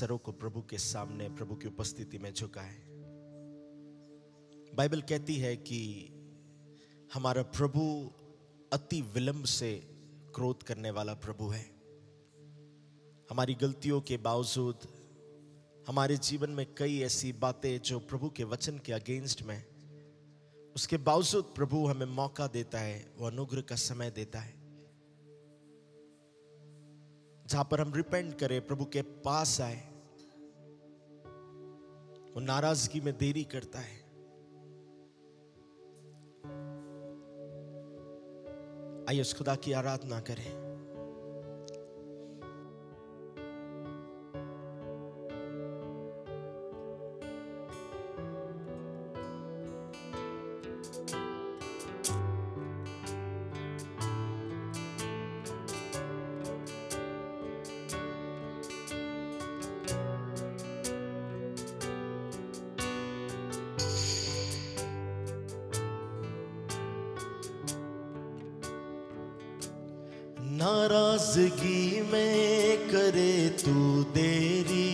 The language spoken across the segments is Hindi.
सरों को प्रभु के सामने, प्रभु की उपस्थिति में झुकाएं। बाइबल कहती है कि हमारा प्रभु अति विलंब से क्रोध करने वाला प्रभु है। हमारी गलतियों के बावजूद हमारे जीवन में कई ऐसी बातें जो प्रभु के वचन के अगेंस्ट में, उसके बावजूद प्रभु हमें मौका देता है, वो अनुग्रह का समय देता है जहां पर हम रिपेंट करें, प्रभु के पास आए। वो नाराजगी में देरी करता है। आइए उस खुदा की आराधना करें। नाराजगी में करे तू देरी,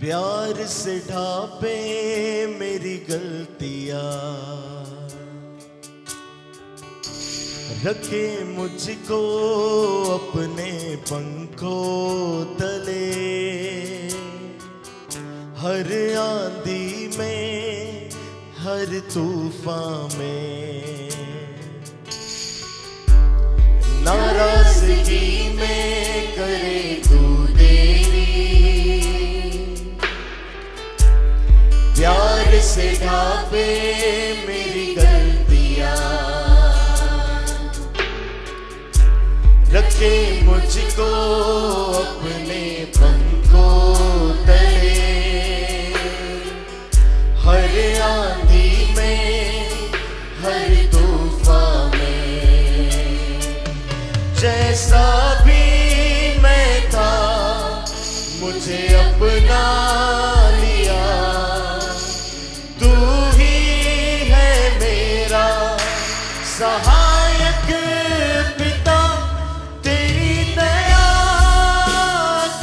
प्यार से ढापे मेरी गलतियां, रखे मुझको अपने पंखों तले, हर आंधी में, हर तूफान में। नाराजगी में करे तू देरी, प्यार से ढापे मेरी गलतियां, रखे मुझको अपने पंखों तले, हर आंधी में, हर तूफान में। जैसा भी मैं था मुझे अपना लिया, तू ही है मेरा सहायक पिता। तेरी दया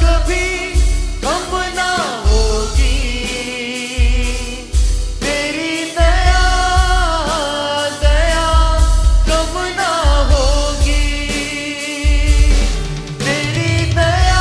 कभी कम ना होगी, तेरी दया कम ना होगी, तेरी दया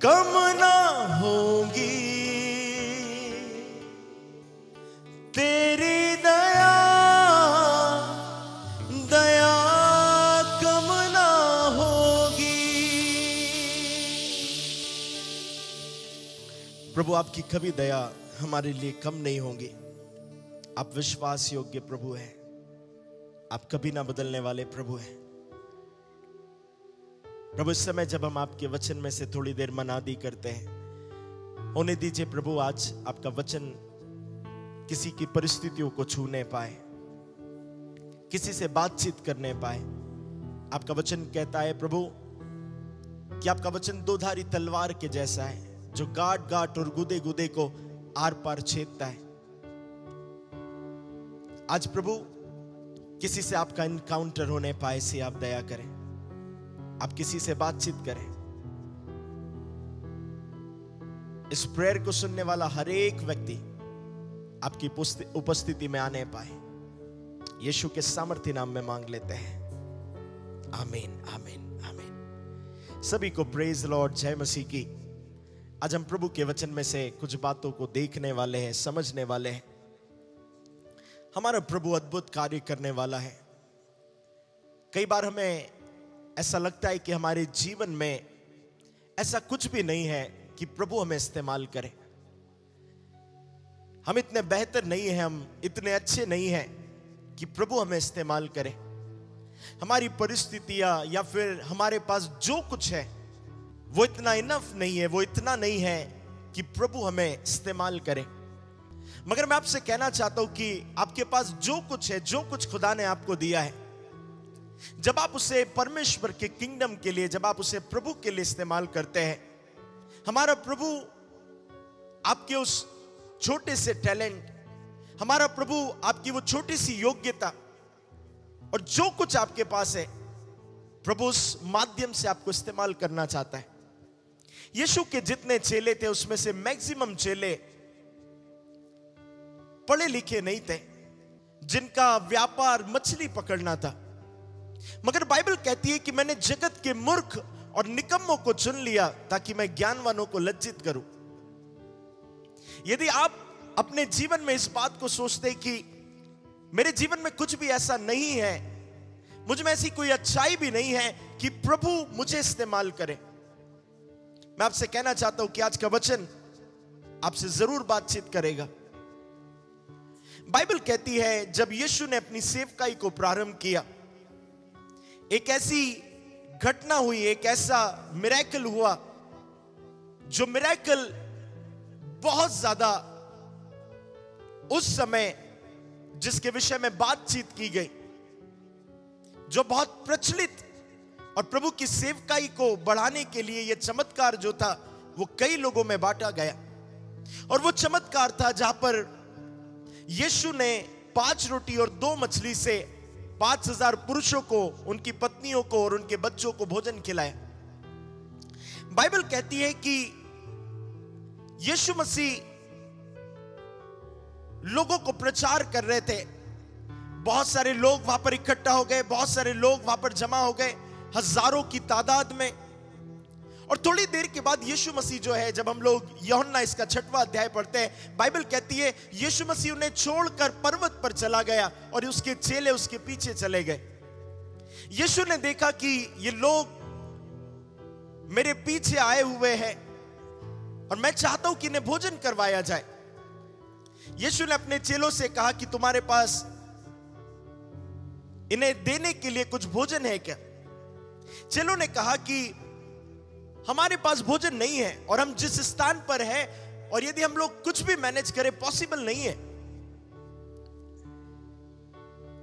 कम ना होगी, तेरी दया दया कम ना होगी। प्रभु आपकी कभी दया हमारे लिए कम नहीं होगी। आप विश्वास योग्य प्रभु हैं, आप कभी ना बदलने वाले प्रभु हैं। प्रभु इस समय जब हम आपके वचन में से थोड़ी देर मनादी करते हैं, होने दीजिए प्रभु आज आपका वचन किसी की परिस्थितियों को छूने पाए, किसी से बातचीत करने पाए। आपका वचन कहता है प्रभु कि आपका वचन दोधारी तलवार के जैसा है, जो गांठ गांठ और गुदे गुदे को आर पार छेदता है। आज प्रभु किसी से आपका इनकाउंटर होने पाए, से आप दया करें, आप किसी से बातचीत करें। इस प्रेयर को सुनने वाला हर एक व्यक्ति आपकी उपस्थिति में आने पाए, यीशु के सामर्थ्य नाम में मांग लेते हैं। आमीन, आमीन, आमीन। सभी को प्रेज लॉर्ड, जय मसीह की। आज हम प्रभु के वचन में से कुछ बातों को देखने वाले हैं, समझने वाले हैं। हमारा प्रभु अद्भुत कार्य करने वाला है। कई बार हमें ऐसा लगता है कि हमारे जीवन में ऐसा कुछ भी नहीं है कि प्रभु हमें इस्तेमाल करे। हम इतने बेहतर नहीं हैं, हम इतने अच्छे नहीं हैं कि प्रभु हमें इस्तेमाल करे। हमारी परिस्थितियां या फिर हमारे पास जो कुछ है वो इतना इनफ नहीं है, वो इतना नहीं है कि प्रभु हमें इस्तेमाल करे। मगर मैं आपसे कहना चाहता हूं कि आपके पास जो कुछ है, जो कुछ खुदा ने आपको दिया है, जब आप उसे परमेश्वर के किंगडम के लिए, जब आप उसे प्रभु के लिए इस्तेमाल करते हैं, हमारा प्रभु आपके उस छोटे से टैलेंट, हमारा प्रभु आपकी वो छोटी सी योग्यता और जो कुछ आपके पास है, प्रभु उस माध्यम से आपको इस्तेमाल करना चाहता है। यीशु के जितने चेले थे उसमें से मैक्सिमम चेले पढ़े लिखे नहीं थे, जिनका व्यापार मछली पकड़ना था। मगर बाइबल कहती है कि मैंने जगत के मूर्ख और निकम्मों को चुन लिया ताकि मैं ज्ञानवानों को लज्जित करूं। यदि आप अपने जीवन में इस बात को सोचते हैं कि मेरे जीवन में कुछ भी ऐसा नहीं है, मुझ में ऐसी कोई अच्छाई भी नहीं है कि प्रभु मुझे इस्तेमाल करे, मैं आपसे कहना चाहता हूं कि आज का वचन आपसे जरूर बातचीत करेगा। बाइबल कहती है जब यीशु ने अपनी सेवकाई को प्रारंभ किया, एक ऐसी घटना हुई, एक ऐसा मिरेकल हुआ, जो मिरेकल बहुत ज्यादा उस समय जिसके विषय में बातचीत की गई, जो बहुत प्रचलित और प्रभु की सेवकाई को बढ़ाने के लिए यह चमत्कार जो था वो कई लोगों में बांटा गया। और वो चमत्कार था जहां पर यीशु ने 5 रोटी और 2 मछली से 5000 पुरुषों को, उनकी पत्नियों को और उनके बच्चों को भोजन खिलाया। बाइबल कहती है कि यीशु मसीह लोगों को प्रचार कर रहे थे। बहुत सारे लोग वहां पर इकट्ठा हो गए, बहुत सारे लोग वहां पर जमा हो गए, हजारों की तादाद में। और थोड़ी देर के बाद यीशु मसीह जो है, जब हम लोग यूहन्ना इसका 6वां अध्याय पढ़ते हैं, बाइबल कहती है यीशु मसीह उन्हें छोड़कर पर्वत पर चला गया और उसके चेले उसके पीछे चले गए। यीशु ने देखा कि ये लोग मेरे पीछे आए हुए हैं और मैं चाहता हूं कि इन्हें भोजन करवाया जाए। यीशु ने अपने चेलों से कहा कि तुम्हारे पास इन्हें देने के लिए कुछ भोजन है क्या? चेलों ने कहा कि हमारे पास भोजन नहीं है और हम जिस स्थान पर हैं, और यदि हम लोग कुछ भी मैनेज करें, पॉसिबल नहीं है।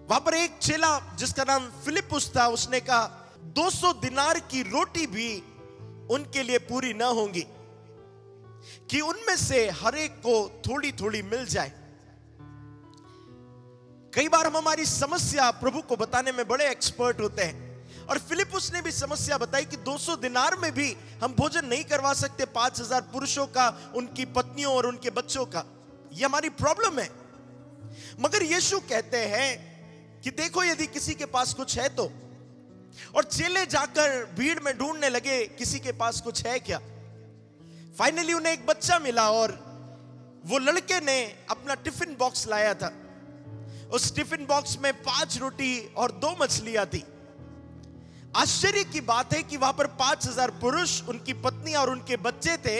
वहां पर एक चेला जिसका नाम फिलिपुस था, उसने कहा 200 दिनार की रोटी भी उनके लिए पूरी ना होंगी कि उनमें से हर एक को थोड़ी थोड़ी मिल जाए। कई बार हम हमारी समस्या प्रभु को बताने में बड़े एक्सपर्ट होते हैं, और फिलिपुस ने भी समस्या बताई कि 200 दिनार में भी हम भोजन नहीं करवा सकते 5000 पुरुषों का, उनकी पत्नियों और उनके बच्चों का। यह हमारी प्रॉब्लम है। मगर यीशु कहते हैं कि देखो यदि किसी के पास कुछ है तो। और चेले जाकर भीड़ में ढूंढने लगे किसी के पास कुछ है क्या। फाइनली उन्हें एक बच्चा मिला और वो लड़के ने अपना टिफिन बॉक्स लाया था। उस टिफिन बॉक्स में 5 रोटी और 2 मछलियां थी। आश्चर्य की बात है कि वहां पर 5000 पुरुष, उनकी पत्नियां और उनके बच्चे थे,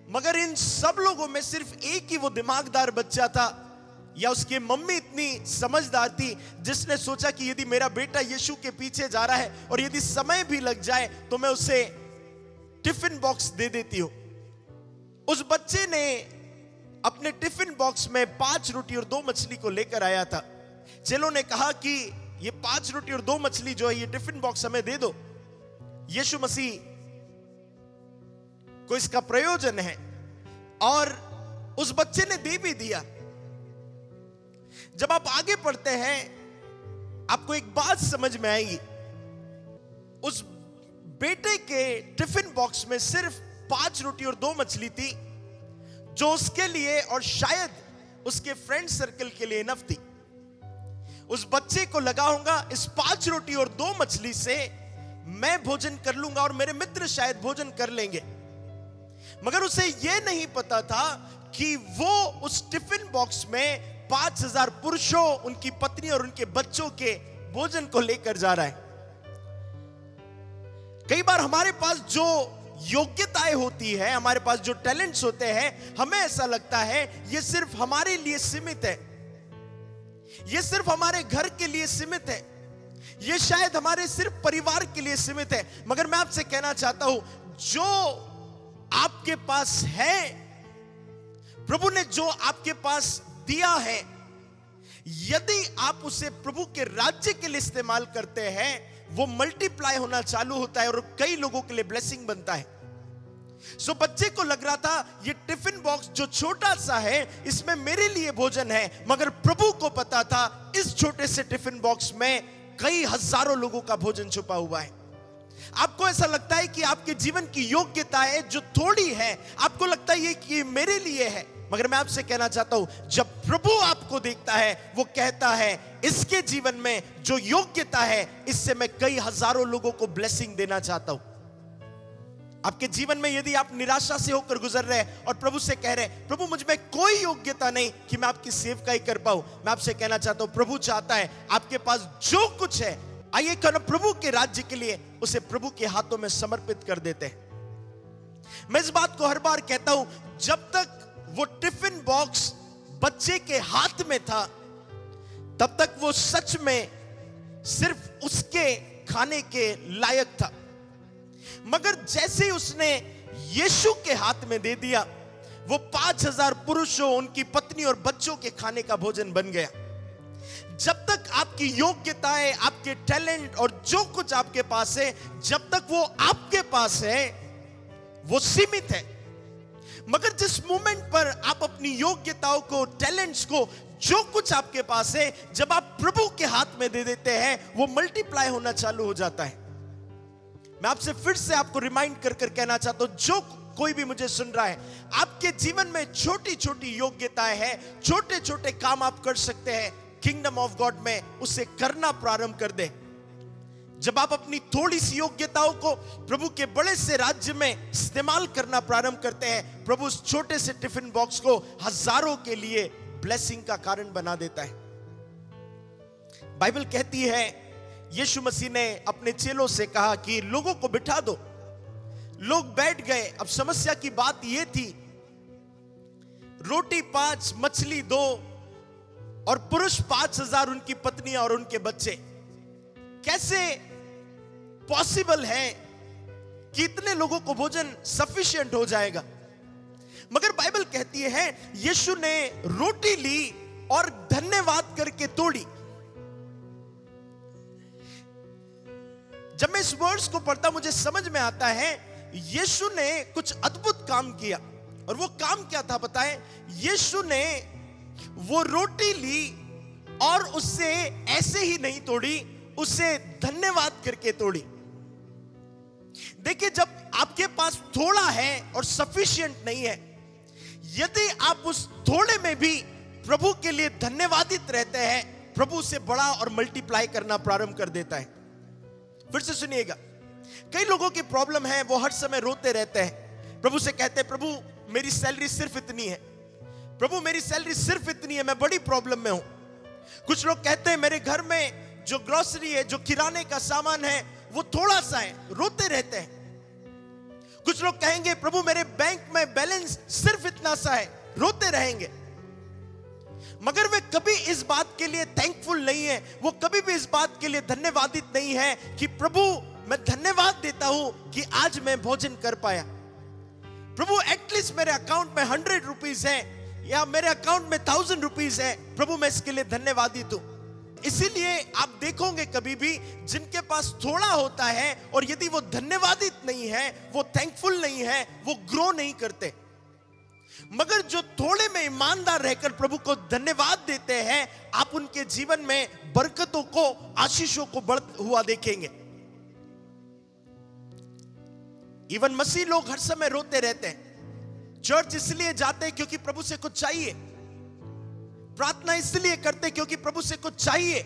मगर इन सब लोगों में सिर्फ एक ही वो दिमागदार बच्चा था, या उसकी मम्मी इतनी समझदार थी जिसने सोचा कि यदि मेरा बेटा यीशु के पीछे जा रहा है और यदि समय भी लग जाए तो मैं उसे टिफिन बॉक्स दे देती हूं। उस बच्चे ने अपने टिफिन बॉक्स में 5 रोटी और 2 मछली को लेकर आया था। चेलों ने कहा कि ये 5 रोटी और 2 मछली जो है ये टिफिन बॉक्स हमें दे दो, यीशु मसीह को इसका प्रयोजन है। और उस बच्चे ने दे भी दिया। जब आप आगे पढ़ते हैं आपको एक बात समझ में आएगी। उस बेटे के टिफिन बॉक्स में सिर्फ 5 रोटी और 2 मछली थी, जो उसके लिए और शायद उसके फ्रेंड सर्कल के लिए इनफ थी। उस बच्चे को लगा होगा इस 5 रोटी और 2 मछली से मैं भोजन कर लूंगा और मेरे मित्र शायद भोजन कर लेंगे। मगर उसे यह नहीं पता था कि वो उस टिफिन बॉक्स में 5000 पुरुषों, उनकी पत्नी और उनके बच्चों के भोजन को लेकर जा रहा है। कई बार हमारे पास जो योग्यताएं होती है, हमारे पास जो टैलेंट्स होते हैं, हमें ऐसा लगता है ये सिर्फ हमारे लिए सीमित है, ये सिर्फ हमारे घर के लिए सीमित है, ये शायद हमारे सिर्फ परिवार के लिए सीमित है। मगर मैं आपसे कहना चाहता हूं, जो आपके पास है, प्रभु ने जो आपके पास दिया है, यदि आप उसे प्रभु के राज्य के लिए इस्तेमाल करते हैं, वो मल्टीप्लाई होना चालू होता है और कई लोगों के लिए ब्लेसिंग बनता है। सो बच्चे को लग रहा था ये टिफिन बॉक्स जो छोटा सा है इसमें मेरे लिए भोजन है, मगर प्रभु को पता था इस छोटे से टिफिन बॉक्स में कई हजारों लोगों का भोजन छुपा हुआ है। आपको ऐसा लगता है कि आपके जीवन की योग्यता है जो थोड़ी है, आपको लगता है कि मेरे लिए है, मगर मैं आपसे कहना चाहता हूं, जब प्रभु आपको देखता है वो कहता है इसके जीवन में जो योग्यता है इससे मैं कई हजारों लोगों को ब्लेसिंग देना चाहता हूं। आपके जीवन में यदि आप निराशा से होकर गुजर रहे हैं और प्रभु से कह रहे हैं प्रभु मुझ में कोई योग्यता नहीं कि मैं आपकी सेवकाई कर पाऊं, मैं आपसे कहना चाहता हूं प्रभु चाहता है आपके पास जो कुछ है, आइए क्यों ना प्रभु के राज्य के लिए उसे प्रभु के हाथों में समर्पित कर देते हैं। मैं इस बात को हर बार कहता हूं, जब तक वो टिफिन बॉक्स बच्चे के हाथ में था तब तक वो सच में सिर्फ उसके खाने के लायक था, मगर जैसे ही उसने यीशु के हाथ में दे दिया, वो 5000 पुरुषों, उनकी पत्नी और बच्चों के खाने का भोजन बन गया। जब तक आपकी योग्यताएं, आपके टैलेंट और जो कुछ आपके पास है, जब तक वो आपके पास है वो सीमित है, मगर जिस मोमेंट पर आप अपनी योग्यताओं को, टैलेंट्स को, जो कुछ आपके पास है, जब आप प्रभु के हाथ में दे देते हैं, वो मल्टीप्लाई होना चालू हो जाता है। मैं आपसे फिर से आपको रिमाइंड कर कहना चाहता हूं, जो कोई भी मुझे सुन रहा है, आपके जीवन में छोटी छोटी योग्यताएं हैं, छोटे छोटे काम आप कर सकते हैं किंगडम ऑफ गॉड में, उसे करना प्रारंभ कर दे। जब आप अपनी थोड़ी सी योग्यताओं को प्रभु के बड़े से राज्य में इस्तेमाल करना प्रारंभ करते हैं, प्रभु उस छोटे से टिफिन बॉक्स को हजारों के लिए ब्लेसिंग का कारण बना देता है। बाइबल कहती है यीशु मसीह ने अपने चेलों से कहा कि लोगों को बिठा दो। लोग बैठ गए। अब समस्या की बात यह थी, रोटी 5, मछली 2 और पुरुष 5000, उनकी पत्नियां और उनके बच्चे। कैसे पॉसिबल है कि इतने लोगों को भोजन सफिशिएंट हो जाएगा? मगर बाइबल कहती है यीशु ने रोटी ली और धन्यवाद करके तोड़ी। जब मैं इस वर्ड्स को पढ़ता मुझे समझ में आता है यीशु ने कुछ अद्भुत काम किया। और वो काम क्या था बताएं? यीशु ने वो रोटी ली और उससे ऐसे ही नहीं तोड़ी, उसे धन्यवाद करके तोड़ी। देखिए, जब आपके पास थोड़ा है और सफिशिएंट नहीं है, यदि आप उस थोड़े में भी प्रभु के लिए धन्यवादित रहते हैं, प्रभु उसे बड़ा और मल्टीप्लाई करना प्रारंभ कर देता है। फिर से सुनिएगा, कई लोगों की प्रॉब्लम है वो हर समय रोते रहते हैं। प्रभु से कहते हैं, प्रभु मेरी सैलरी सिर्फ इतनी है, प्रभु मेरी सैलरी सिर्फ इतनी है, मैं बड़ी प्रॉब्लम में हूं। कुछ लोग कहते हैं मेरे घर में जो ग्रोसरी है, जो किराने का सामान है, वो थोड़ा सा है, रोते रहते हैं। कुछ लोग कहेंगे प्रभु मेरे बैंक में बैलेंस सिर्फ इतना सा है, रोते रहेंगे। मगर वे कभी इस बात के लिए थैंकफुल नहीं है, वो कभी भी इस बात के लिए धन्यवादित नहीं है कि प्रभु मैं धन्यवाद देता हूं कि आज मैं भोजन कर पाया। प्रभु एटलीस्ट मेरे अकाउंट में 100 रुपीज है या मेरे अकाउंट में 1000 रुपीज है, प्रभु मैं इसके लिए धन्यवादित हूं। इसीलिए आप देखोगे कभी भी जिनके पास थोड़ा होता है और यदि वो धन्यवादित नहीं है, वो थैंकफुल नहीं है, वो ग्रो नहीं करते। मगर जो थोड़े में ईमानदार रहकर प्रभु को धन्यवाद देते हैं, आप उनके जीवन में बरकतों को, आशीषों को बढ़ता हुआ देखेंगे। इवन मसीह लोग हर समय रोते रहते हैं। चर्च इसलिए जाते हैं क्योंकि प्रभु से कुछ चाहिए, प्रार्थना इसलिए करते हैं क्योंकि प्रभु से कुछ चाहिए।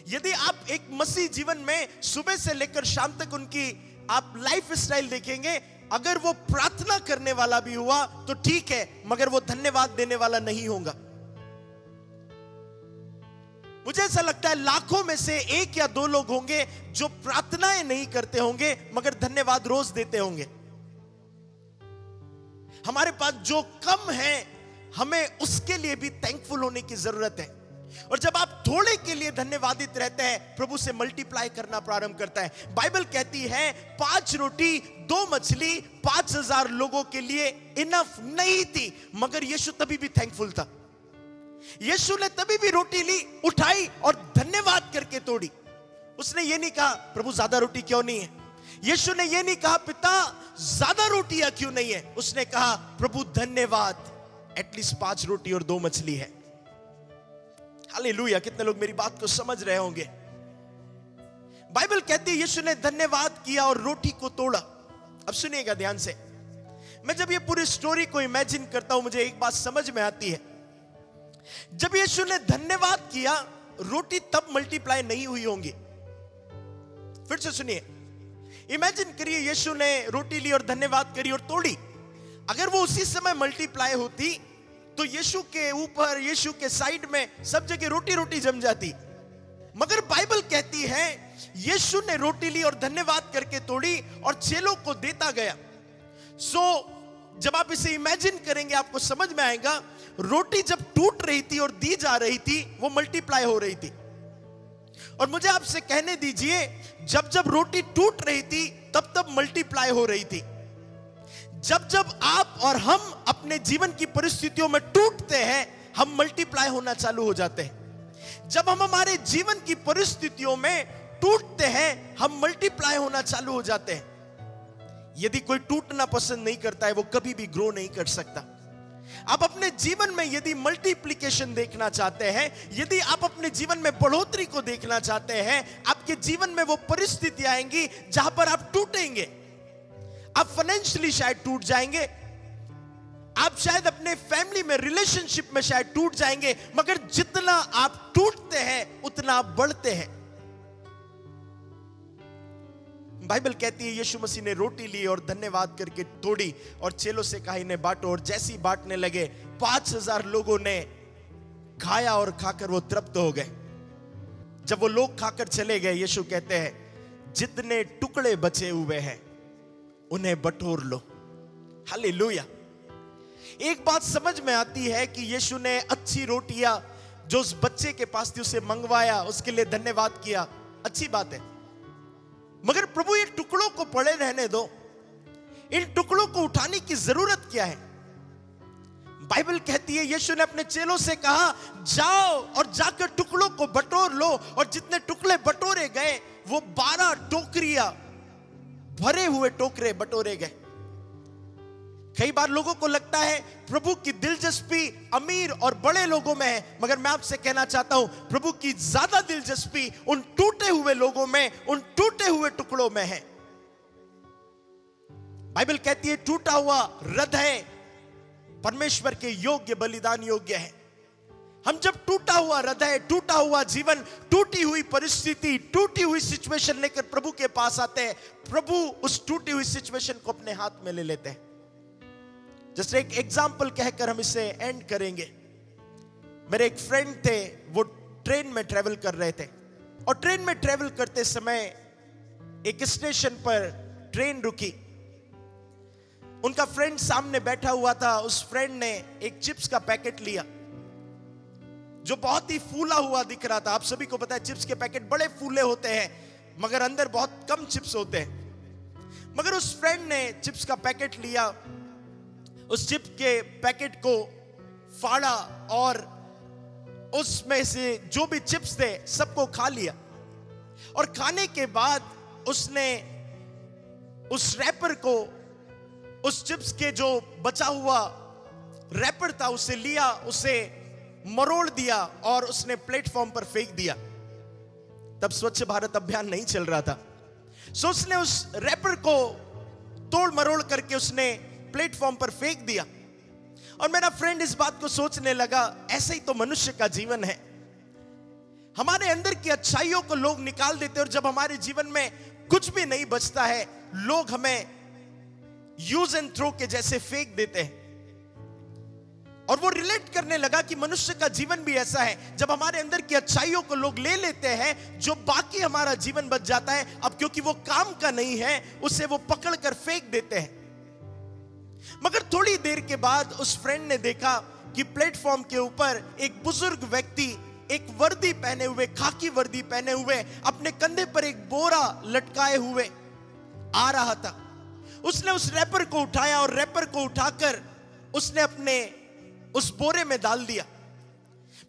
यदि आप एक मसीह जीवन में सुबह से लेकर शाम तक उनकी आप लाइफ स्टाइल देखेंगे, अगर वो प्रार्थना करने वाला भी हुआ तो ठीक है, मगर वो धन्यवाद देने वाला नहीं होगा। मुझे ऐसा लगता है लाखों में से 1 या 2 लोग होंगे जो प्रार्थनाएं नहीं करते होंगे मगर धन्यवाद रोज देते होंगे। हमारे पास जो कम है, हमें उसके लिए भी थैंकफुल होने की जरूरत है। और जब आप थोड़े के लिए धन्यवादित रहते हैं, प्रभु से मल्टीप्लाई करना प्रारंभ करता है। बाइबल कहती है 5 रोटी 2 मछली 5000 लोगों के लिए इनफ नहीं थी, मगर यीशु तभी भी थैंकफुल था। यीशु ने तभी भी रोटी ली, उठाई और धन्यवाद करके तोड़ी। उसने ये नहीं कहा प्रभु ज्यादा रोटी क्यों नहीं है, यीशु ने ये नहीं कहा पिता ज्यादा रोटियां क्यों नहीं है, उसने कहा प्रभु धन्यवाद, एटलीस्ट 5 रोटी और 2 मछली है। हालेलुया। कितने लोग मेरी बात को समझ रहे होंगे। बाइबल कहती है यीशु ने धन्यवाद किया और रोटी को तोड़ा। अब सुनिएगा ध्यान से, मैं जब ये पूरी स्टोरी को इमेजिन करता हूं, मुझे एक बात समझ में आती है। जब यीशु ने धन्यवाद किया, रोटी तब मल्टीप्लाई नहीं हुई होंगी। फिर से सुनिए, इमेजिन करिए यीशु ने रोटी ली और धन्यवाद करी और तोड़ी। अगर वो उसी समय मल्टीप्लाई होती तो यीशु के ऊपर, यीशु के साइड में सब जगह रोटी रोटी जम जाती। मगर बाइबल कहती है यीशु ने रोटी ली और धन्यवाद करके तोड़ी और चेलों को देता गया। जब आप इसे इमेजिन करेंगे आपको समझ में आएगा, रोटी जब टूट रही थी और दी जा रही थी, वो मल्टीप्लाई हो रही थी। और मुझे आपसे कहने दीजिए, जब जब रोटी टूट रही थी तब तब मल्टीप्लाई हो रही थी। जब जब आप और हम अपने जीवन की परिस्थितियों में टूटते हैं, हम मल्टीप्लाई होना चालू हो जाते हैं। जब हम हमारे जीवन की परिस्थितियों में टूटते हैं, हम मल्टीप्लाई होना चालू हो जाते हैं। यदि कोई टूटना पसंद नहीं करता है, वो कभी भी ग्रो नहीं कर सकता। आप अपने जीवन में यदि मल्टीप्लिकेशन देखना चाहते हैं, यदि आप अपने जीवन में बढ़ोतरी को देखना चाहते हैं, आपके जीवन में वो परिस्थिति आएंगी जहां पर आप टूटेंगे। आप फाइनेंशियली शायद टूट जाएंगे, आप शायद अपने फैमिली में, रिलेशनशिप में शायद टूट जाएंगे, मगर जितना आप टूटते हैं उतना आप बढ़ते हैं। बाइबल कहती है यीशु मसीह ने रोटी ली और धन्यवाद करके तोड़ी और चेलों से कहा इन्हें बांटो। और जैसे ही बांटने लगे, 5000 लोगों ने खाया और खाकर वो तृप्त हो गए। जब वो लोग खाकर चले गए, यीशु कहते हैं जितने टुकड़े बचे हुए हैं उन्हें बटोर लो। हालेलुया। एक बात समझ में आती है कि यीशु ने अच्छी रोटियां जो उस बच्चे के पास थी उसे मंगवाया, उसके लिए धन्यवाद किया, अच्छी बात है। मगर प्रभु ये टुकड़ों को पड़े रहने दो, इन टुकड़ों को उठाने की जरूरत क्या है? बाइबल कहती है यीशु ने अपने चेलों से कहा जाओ और जाकर टुकड़ों को बटोर लो। और जितने टुकड़े बटोरे गए, वो 12 टोकरियां, भरे हुए टोकरे बटोरे गए। कई बार लोगों को लगता है प्रभु की दिलचस्पी अमीर और बड़े लोगों में है, मगर मैं आपसे कहना चाहता हूं प्रभु की ज्यादा दिलचस्पी उन टूटे हुए लोगों में, उन टूटे हुए टुकड़ों में है। बाइबल कहती है टूटा हुआ हृदय परमेश्वर के योग्य, बलिदान योग्य है। हम जब टूटा हुआ हृदय, टूटा हुआ जीवन, टूटी हुई परिस्थिति, टूटी हुई सिचुएशन लेकर प्रभु के पास आते हैं, प्रभु उस टूटी हुई सिचुएशन को अपने हाथ में ले लेते हैं। जैसे एक एग्जाम्पल कहकर हम इसे एंड करेंगे। मेरे एक फ्रेंड थे, वो ट्रेन में ट्रेवल कर रहे थे और ट्रेन में ट्रेवल करते समय एक स्टेशन पर ट्रेन रुकी। उनका फ्रेंड सामने बैठा हुआ था। उस फ्रेंड ने एक चिप्स का पैकेट लिया जो बहुत ही फूला हुआ दिख रहा था। आप सभी को पता है चिप्स के पैकेट बड़े फूले होते हैं मगर अंदर बहुत कम चिप्स होते हैं। मगर उस फ्रेंड ने चिप्स का पैकेट लिया, उस चिप्स के पैकेट को फाड़ा और उसमें से जो भी चिप्स थे सबको खा लिया। और खाने के बाद उसने उस रैपर को, उस चिप्स के जो बचा हुआ रैपर था उसे लिया, उसे मरोड़ दिया और उसने प्लेटफॉर्म पर फेंक दिया। तब स्वच्छ भारत अभियान नहीं चल रहा था। सो उसने उस रैपर को तोड़ मरोड़ करके उसने प्लेटफॉर्म पर फेंक दिया। और मेरा फ्रेंड इस बात को सोचने लगा, ऐसे ही तो मनुष्य का जीवन है। हमारे अंदर की अच्छाइयों को लोग निकाल देते हैं और जब हमारे जीवन में कुछ भी नहीं बचता है, लोग हमें यूज एंड थ्रो के जैसे फेंक देते हैं। और वो रिलेट करने लगा कि मनुष्य का जीवन भी ऐसा है। जब हमारे अंदर की अच्छाइयों को लोग ले लेते हैं, जो बाकी हमारा जीवन बच जाता है, अब क्योंकि वो काम का नहीं है, उसे वो पकड़ कर फेंक देते हैं। मगर थोड़ी देर के बाद उस फ्रेंड ने देखा कि प्लेटफॉर्म के ऊपर एक बुजुर्ग व्यक्ति एक वर्दी पहने हुए, खाकी वर्दी पहने हुए, अपने कंधे पर एक बोरा लटकाए हुए आ रहा था। उसने उस रैपर को उठाया और रैपर को उठाकर उसने अपने उस बोरे में डाल दिया।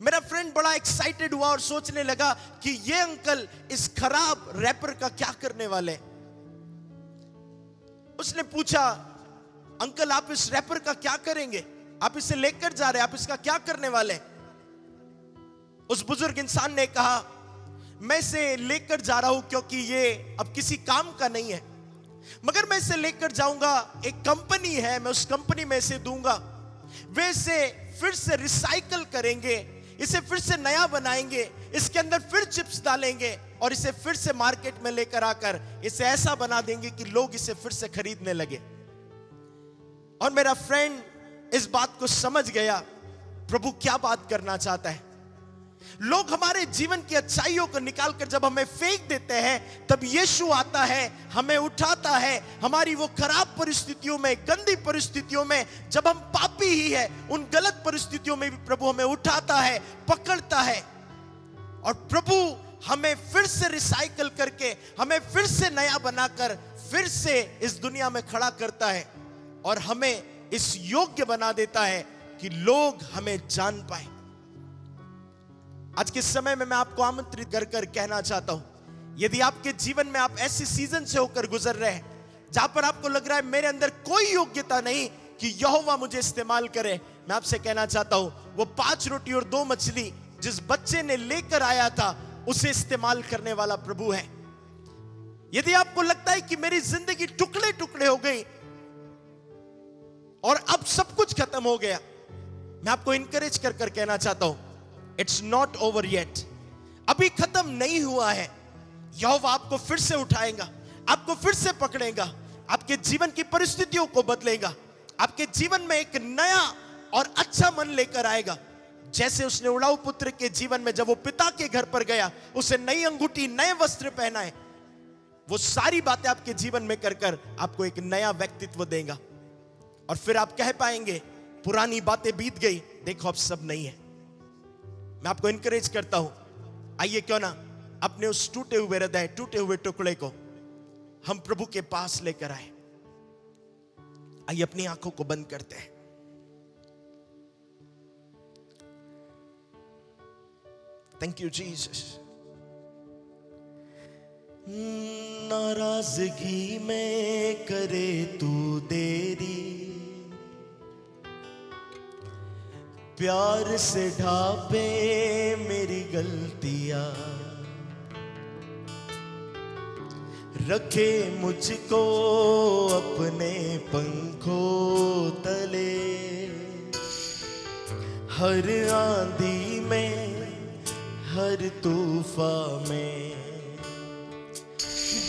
मेरा फ्रेंड बड़ा एक्साइटेड हुआ और सोचने लगा कि ये अंकल इस खराब रैपर का क्या करने वाले हैं। उसने पूछा, अंकल आप इस रैपर का क्या करेंगे? आप इसे लेकर जा रहे हैं, आप इसका क्या करने वाले हैं? उस बुजुर्ग इंसान ने कहा, मैं इसे लेकर जा रहा हूं क्योंकि ये अब किसी काम का नहीं है, मगर मैं इसे लेकर जाऊंगा, एक कंपनी है, मैं उस कंपनी में इसे दूंगा, वे इसे फिर से रिसाइकल करेंगे, इसे फिर से नया बनाएंगे, इसके अंदर फिर चिप्स डालेंगे और इसे फिर से मार्केट में लेकर आकर इसे ऐसा बना देंगे कि लोग इसे फिर से खरीदने लगे। और मेरा फ्रेंड इस बात को समझ गया प्रभु क्या बात करना चाहता है। लोग हमारे जीवन की अच्छाइयों को निकालकर जब हमें फेंक देते हैं, तब यीशु आता है, हमें उठाता है। हमारी वो खराब परिस्थितियों में, गंदी परिस्थितियों में, जब हम पापी ही है, उन गलत परिस्थितियों में भी प्रभु हमें उठाता है, पकड़ता है और प्रभु हमें फिर से रिसाइकल करके, हमें फिर से नया बनाकर फिर से इस दुनिया में खड़ा करता है और हमें इस योग्य बना देता है कि लोग हमें जान पाए। आज के समय में मैं आपको आमंत्रित कर कर कहना चाहता हूं, यदि आपके जीवन में आप ऐसे सीजन से होकर गुजर रहे हैं जहां पर आपको लग रहा है मेरे अंदर कोई योग्यता नहीं कि यहोवा मुझे इस्तेमाल करे, मैं आपसे कहना चाहता हूं, वो 5 रोटी और 2 मछली जिस बच्चे ने लेकर आया था, उसे इस्तेमाल करने वाला प्रभु है। यदि आपको लगता है कि मेरी जिंदगी टुकड़े टुकड़े हो गई और अब सब कुछ खत्म हो गया, मैं आपको इंकरेज कर कर कहना चाहता हूं, इट्स नॉट ओवर येट। अभी खत्म नहीं हुआ है। यहोवा आपको फिर से उठाएगा, आपको फिर से पकड़ेगा, आपके जीवन की परिस्थितियों को बदलेगा, आपके जीवन में एक नया और अच्छा मन लेकर आएगा। जैसे उसने उड़ाऊ पुत्र के जीवन में जब वो पिता के घर पर गया, उसे नई अंगूठी, नए वस्त्र पहनाए, वो सारी बातें आपके जीवन में कर कर आपको एक नया व्यक्तित्व देगा और फिर आप कह पाएंगे पुरानी बातें बीत गई, देखो अब सब नहीं है। मैं आपको इनकरेज करता हूं, आइए क्यों ना अपने उस टूटे हुए हृदय, टूटे हुए टुकड़े को हम प्रभु के पास लेकर आए। आइए अपनी आंखों को बंद करते हैं। Thank you Jesus. नाराजगी में करे तू देरी, प्यार से ढापे मेरी गलतियां, रखे मुझको अपने पंखों तले, हर आंधी में, हर तूफान में,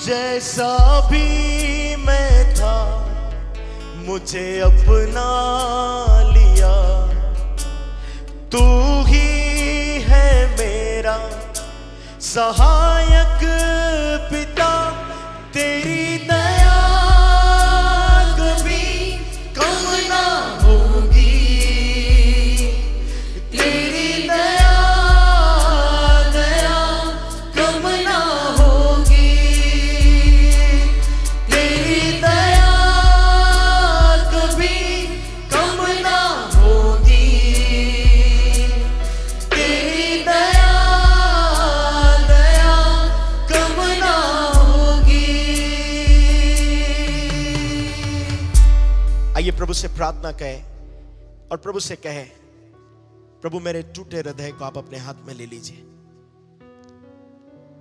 जैसा भी मैं था मुझे अपना लिया। तू ही है मेरा सहायक पिता, तेरी दया कभी कम ना होगी, तेरी दया कम ना होगी, तेरी दया कभी कम ना होगी, तेरी दया कम ना होगी। आइए प्रभु से प्रार्थना कहें और प्रभु से कहें, प्रभु मेरे टूटे हृदय को आप अपने हाथ में ले लीजिए।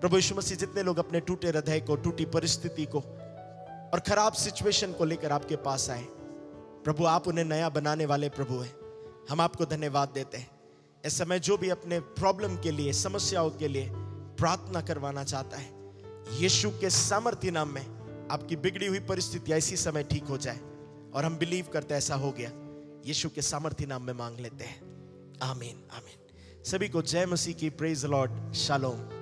प्रभु यीशु मसीह, जितने लोग अपने टूटे हृदय को, टूटी परिस्थिति को और खराब सिचुएशन को लेकर आपके पास आए, प्रभु आप उन्हें नया बनाने वाले प्रभु हैं। हम आपको धन्यवाद देते हैं। इस समय जो भी अपने प्रॉब्लम के लिए, समस्याओं के लिए प्रार्थना करवाना चाहता है, यीशु के सामर्थ्य नाम में आपकी बिगड़ी हुई परिस्थितियां इसी समय ठीक हो जाए। और हम बिलीव करते हैं ऐसा हो गया। यीशु के सामर्थ्य नाम में मांग लेते हैं। आमीन आमीन। सभी को जय मसीह की। Praise the Lord. शालोम।